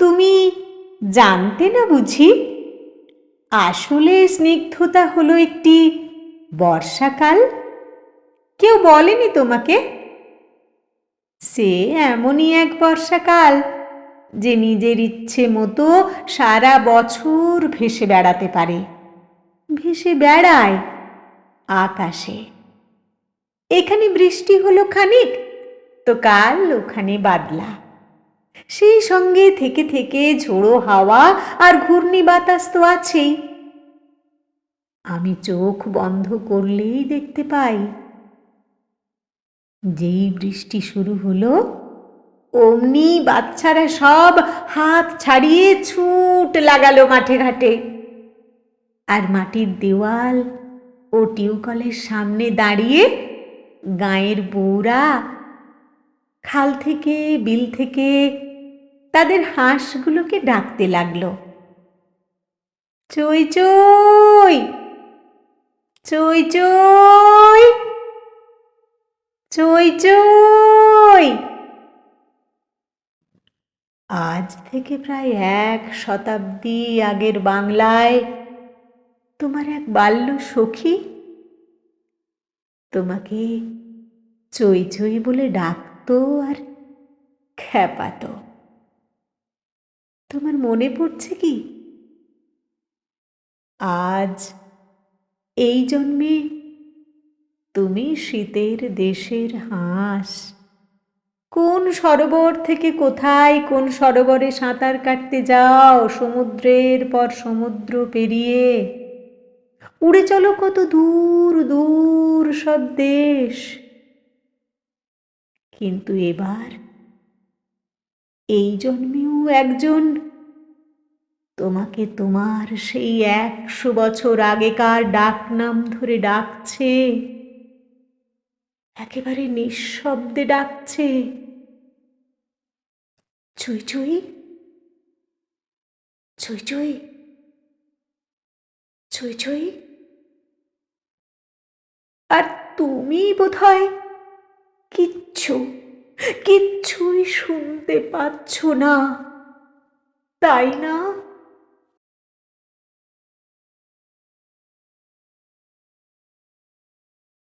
তুমি জানতে না বুঝি? আসলে স্নিগ্ধতা হলো একটি বর্ষাকাল। কেউ বলেনি তোমাকে? সে এমনই এক বর্ষাকাল যে নিজের ইচ্ছে মতো সারা বছর ভেসে বেড়াতে পারে, ভেসে বেড়ায় আকাশে। এখানে বৃষ্টি হলো খানিক, তো কাল ওখানে বাদলা, সেই সঙ্গে থেকে থেকে ঝোড়ো হাওয়া আর ঘূর্ণি বাতাস তো আছেই। আমি চোখ বন্ধ করলেই দেখতে পাই। যেই বৃষ্টি শুরু হলো অমনি বাচ্চারা সব হাত ছাড়িয়ে ছুট লাগালো মাঠে ঘাটে। আর মাটির দেওয়াল ও টিউকলের সামনে দাঁড়িয়ে গাঁয়ের বউরা খাল থেকে বিল থেকে তাদের হাঁসগুলোকে ডাকতে লাগলো, চই চই, চই চই, চই চই। আজ থেকে প্রায় 1 শতাব্দী আগের বাংলায় তোমার এক বাল্য সখী তোমাকে চই চই বলে ডাকতো আর খ্যাপাতো। তোমার মনে পড়ছে কি? আজ এই জন্মে তুমি শীতের দেশের হাঁস, কোন সরোবর থেকে কোথায় কোন সরোবরে সাঁতার কাটতে যাও সমুদ্রের পর সমুদ্র পেরিয়ে, উড়ে চলো কত দূর দূর সব দেশ। কিন্তু এবার এই জন্মেও একজন তোমাকে তোমার সেই 100 বছর আগেকার ডাকনাম ধরে ডাকছে, একেবারে নিঃশব্দে ডাকছে, চই চই, চই চই, চই চই। আর তুমি বোধহয় কিচ্ছু কিচ্ছুই শুনতে পাচ্ছ না, তাই না?